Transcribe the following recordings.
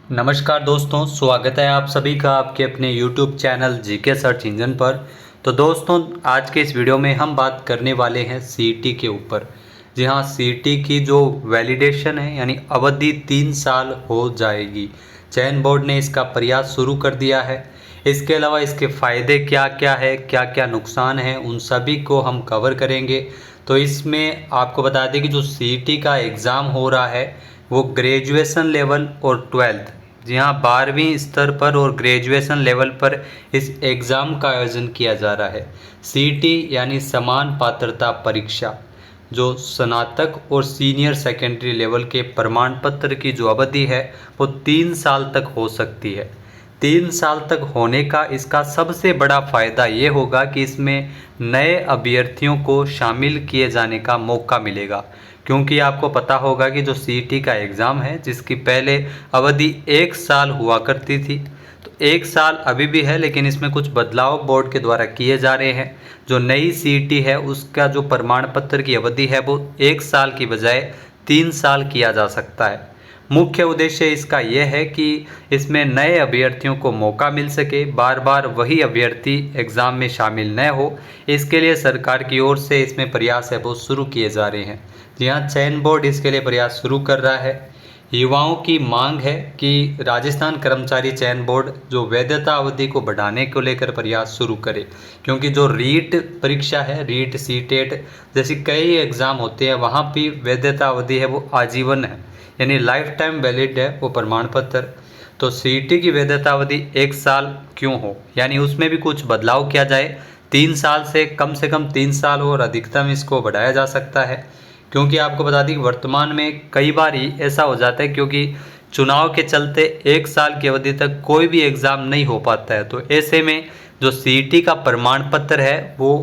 नमस्कार दोस्तों, स्वागत है आप सभी का आपके अपने YouTube channel GK search engine पर। तो दोस्तों, आज के इस वीडियो में हम बात करने वाले हैं सीईटी के ऊपर। जी हाँ, सीईटी की जो वैलिडेशन है यानी अवधि 3 साल हो जाएगी। चयन बोर्ड ने इसका प्रयास शुरू कर दिया है। इसके अलावा इसके फ़ायदे क्या क्या है, क्या क्या नुकसान है, उन सभी को हम कवर करेंगे। तो इसमें आपको बता दें कि जो सीईटी का एग्ज़ाम हो रहा है वो ग्रेजुएशन लेवल और 12th, जी हाँ, 12वीं स्तर पर और ग्रेजुएशन लेवल पर इस एग्ज़ाम का आयोजन किया जा रहा है। सीईटी यानी समान पात्रता परीक्षा, जो स्नातक और सीनियर सेकेंडरी लेवल के प्रमाण पत्र की जो अवधि है वो 3 साल तक हो सकती है। 3 साल तक होने का इसका सबसे बड़ा फ़ायदा ये होगा कि इसमें नए अभ्यर्थियों को शामिल किए जाने का मौका मिलेगा। क्योंकि आपको पता होगा कि जो सीईटी का एग्ज़ाम है जिसकी पहले अवधि 1 साल हुआ करती थी, तो 1 साल अभी भी है, लेकिन इसमें कुछ बदलाव बोर्ड के द्वारा किए जा रहे हैं। जो नई सीईटी है उसका जो प्रमाण पत्र की अवधि है वो 1 साल की बजाय 3 साल किया जा सकता है। मुख्य उद्देश्य इसका यह है कि इसमें नए अभ्यर्थियों को मौका मिल सके, बार बार वही अभ्यर्थी एग्ज़ाम में शामिल न हो। इसके लिए सरकार की ओर से इसमें प्रयास है वो शुरू किए जा रहे हैं। जी हाँ, चयन बोर्ड इसके लिए प्रयास शुरू कर रहा है। युवाओं की मांग है कि राजस्थान कर्मचारी चयन बोर्ड जो वैधता अवधि को बढ़ाने को लेकर प्रयास शुरू करे। क्योंकि जो रीट परीक्षा है, रीट सीटेट जैसी कई एग्ज़ाम होते हैं, वहाँ भी वैधता अवधि है वो आजीवन है, यानी लाइफ टाइम वैलिड है वो प्रमाण पत्र। तो सीईटी की वैधता अवधि 1 साल क्यों हो, यानी उसमें भी कुछ बदलाव किया जाए। 3 साल से कम 3 साल हो और अधिकतम इसको बढ़ाया जा सकता है। क्योंकि आपको बता दें कि वर्तमान में कई बार ही ऐसा हो जाता है, क्योंकि चुनाव के चलते 1 साल की अवधि तक कोई भी एग्ज़ाम नहीं हो पाता है। तो ऐसे में जो सीईटी का प्रमाण पत्र है वो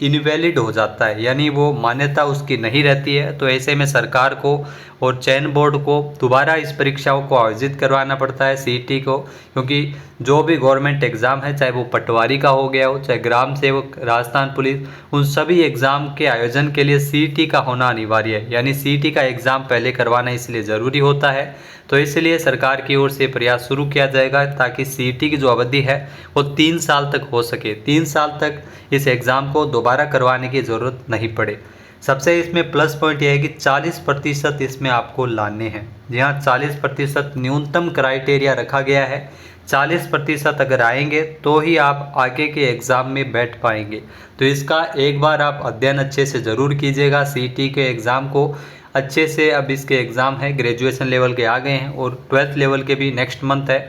इनवैलिड हो जाता है, यानी वो मान्यता उसकी नहीं रहती है। तो ऐसे में सरकार को और चयन बोर्ड को दोबारा इस परीक्षाओं को आयोजित करवाना पड़ता है सीईटी को। क्योंकि जो भी गवर्नमेंट एग्ज़ाम है, चाहे वो पटवारी का हो गया हो, चाहे ग्राम सेवक, राजस्थान पुलिस, उन सभी एग्ज़ाम के आयोजन के लिए सीईटी का होना अनिवार्य है। यानी सीईटी का एग्ज़ाम पहले करवाना इसलिए ज़रूरी होता है। तो इसलिए सरकार की ओर से प्रयास शुरू किया जाएगा ताकि सीईटी की जो अवधि है वो 3 साल तक हो सके। 3 साल तक इस एग्ज़ाम को दोबारा करवाने की ज़रूरत नहीं पड़े। सबसे इसमें प्लस पॉइंट यह है कि 40% इसमें आपको लाने हैं। जी हाँ, 40% न्यूनतम क्राइटेरिया रखा गया है। 40% अगर आएंगे तो ही आप आगे के एग्ज़ाम में बैठ पाएंगे। तो इसका एक बार आप अध्ययन अच्छे से ज़रूर कीजिएगा। सीईटी के एग्ज़ाम को अच्छे से, अब इसके एग्ज़ाम है ग्रेजुएशन लेवल के आ गए हैं और 12th लेवल के भी नेक्स्ट मंथ है।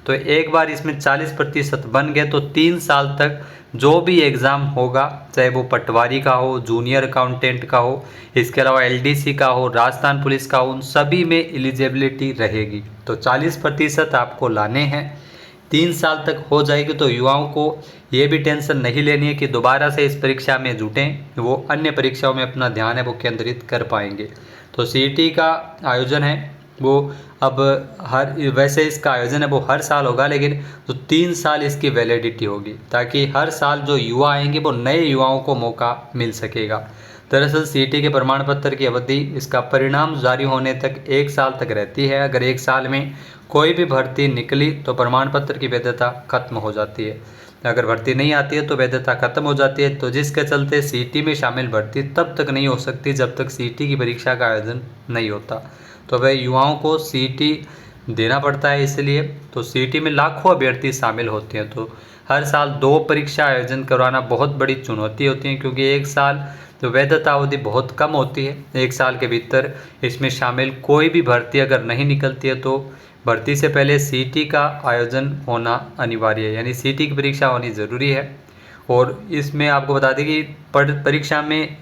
तो एक बार इसमें 40% बन गए तो 3 साल तक जो भी एग्ज़ाम होगा, चाहे वो पटवारी का हो, जूनियर अकाउंटेंट का हो, इसके अलावा एलडीसी का हो, राजस्थान पुलिस का हो, उन सभी में एलिजिबिलिटी रहेगी। तो 40% आपको लाने हैं। 3 साल तक हो जाएगी तो युवाओं को ये भी टेंशन नहीं लेनी है कि दोबारा से इस परीक्षा में जुटें, वो अन्य परीक्षाओं में अपना ध्यान है वो केंद्रित कर पाएंगे। तो सीईटी का आयोजन है वो अब वैसे इसका आयोजन है वो हर साल होगा, लेकिन जो 3 साल इसकी वैलिडिटी होगी, ताकि हर साल जो युवा आएंगे वो नए युवाओं को मौका मिल सकेगा। दरअसल सीईटी के प्रमाण पत्र की अवधि इसका परिणाम जारी होने तक 1 साल तक रहती है। अगर 1 साल में कोई भी भर्ती निकली तो प्रमाण पत्र की वैधता खत्म हो जाती है। अगर भर्ती नहीं आती है तो वैधता खत्म हो जाती है। तो जिसके चलते सीईटी में शामिल भर्ती तब तक नहीं हो सकती जब तक सीईटी की परीक्षा का आयोजन नहीं होता। तो वह युवाओं को सीईटी देना पड़ता है। इसलिए तो सीईटी में लाखों अभ्यर्थी शामिल होते हैं। तो हर साल 2 परीक्षा आयोजन करवाना बहुत बड़ी चुनौती होती है, क्योंकि 1 साल तो वैधता अवधि बहुत कम होती है। 1 साल के भीतर इसमें शामिल कोई भी भर्ती अगर नहीं निकलती है तो भर्ती से पहले सीईटी का आयोजन होना अनिवार्य है, यानी सीईटी की परीक्षा होनी ज़रूरी है। और इसमें आपको बता दें कि परीक्षा में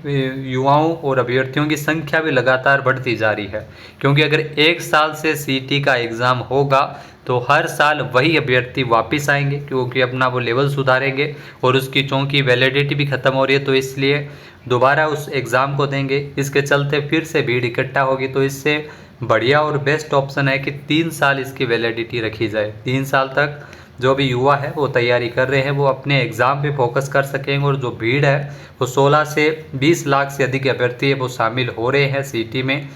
युवाओं और अभ्यर्थियों की संख्या भी लगातार बढ़ती जा रही है। क्योंकि अगर 1 साल से सीईटी का एग्ज़ाम होगा तो हर साल वही अभ्यर्थी वापस आएंगे, क्योंकि अपना वो लेवल सुधारेंगे और उसकी चूँकि वैलिडिटी भी ख़त्म हो रही है तो इसलिए दोबारा उस एग्ज़ाम को देंगे। इसके चलते फिर से भीड़ इकट्ठा होगी। तो इससे बढ़िया और बेस्ट ऑप्शन है कि 3 साल इसकी वैलिडिटी रखी जाए। 3 साल तक जो भी युवा है वो तैयारी कर रहे हैं वो अपने एग्ज़ाम पे फोकस कर सकेंगे। और जो भीड़ है वो 16 से 20 लाख से अधिक अभ्यर्थी है वो शामिल हो रहे हैं सीईटी में।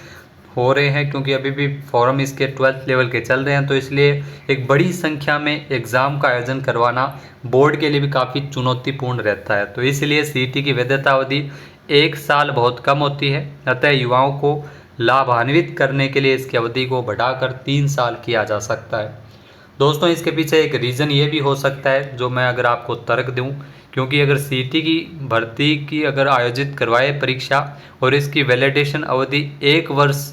हो रहे हैं, क्योंकि अभी भी फॉर्म इसके 12th लेवल के चल रहे हैं, तो इसलिए एक बड़ी संख्या में एग्ज़ाम का आयोजन करवाना बोर्ड के लिए भी काफ़ी चुनौतीपूर्ण रहता है। तो इसलिए सीईटी की वैधता अवधि 1 साल बहुत कम होती है, अतः युवाओं को लाभान्वित करने के लिए इसकी अवधि को बढ़ाकर 3 साल किया जा सकता है। दोस्तों, इसके पीछे एक रीज़न ये भी हो सकता है, जो मैं अगर आपको तर्क दूं, क्योंकि अगर सीईटी की भर्ती की अगर आयोजित करवाए परीक्षा और इसकी वैलिडेशन अवधि 1 वर्ष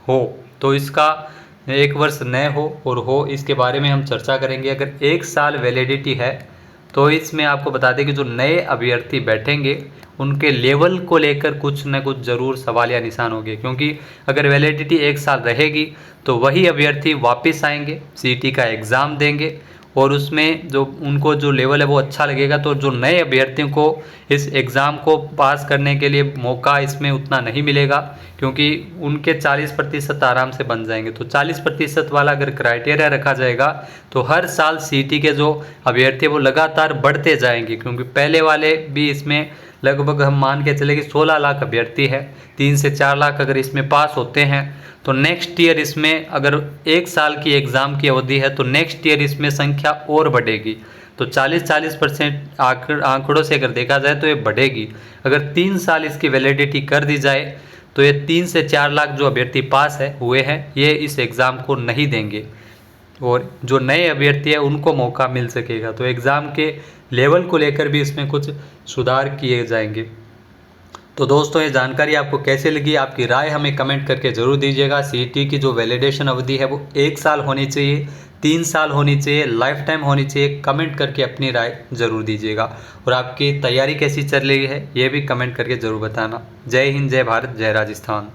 हो, तो इसका 1 वर्ष न हो इसके बारे में हम चर्चा करेंगे। अगर 1 साल वैलिडिटी है तो इसमें आपको बता दें कि जो नए अभ्यर्थी बैठेंगे उनके लेवल को लेकर कुछ न कुछ ज़रूर सवाल या निशान होंगे, क्योंकि अगर वैलिडिटी 1 साल रहेगी तो वही अभ्यर्थी वापस आएंगे, सीईटी का एग्ज़ाम देंगे और उसमें जो उनको जो लेवल है वो अच्छा लगेगा, तो जो नए अभ्यर्थियों को इस एग्ज़ाम को पास करने के लिए मौका इसमें उतना नहीं मिलेगा, क्योंकि उनके 40% आराम से बन जाएंगे। तो 40% वाला अगर क्राइटेरिया रखा जाएगा तो हर साल सीईटी के जो अभ्यर्थी वो लगातार बढ़ते जाएंगे, क्योंकि पहले वाले भी इसमें लगभग हम मान के चले कि 16 लाख अभ्यर्थी है, 3 से 4 लाख अगर इसमें पास होते हैं तो नेक्स्ट ईयर इसमें अगर 1 साल की एग्ज़ाम की अवधि है तो नेक्स्ट ईयर इसमें संख्या और बढ़ेगी। तो 40% आंकड़ों से अगर देखा जाए तो ये बढ़ेगी। अगर 3 साल इसकी वैलिडिटी कर दी जाए तो ये 3 से 4 लाख जो अभ्यर्थी पास हुए हैं ये इस एग्ज़ाम को नहीं देंगे और जो नए अभ्यर्थी है उनको मौका मिल सकेगा। तो एग्ज़ाम के लेवल को लेकर भी इसमें कुछ सुधार किए जाएंगे। तो दोस्तों, ये जानकारी आपको कैसे लगी, आपकी राय हमें कमेंट करके ज़रूर दीजिएगा। सीईटी की जो वैलिडेशन अवधि है वो 1 साल होनी चाहिए, 3 साल होनी चाहिए, लाइफ टाइम होनी चाहिए। कमेंट करके अपनी राय ज़रूर दीजिएगा और आपकी तैयारी कैसी चल रही है ये भी कमेंट करके ज़रूर बताना। जय हिंद, जय भारत, जय राजस्थान।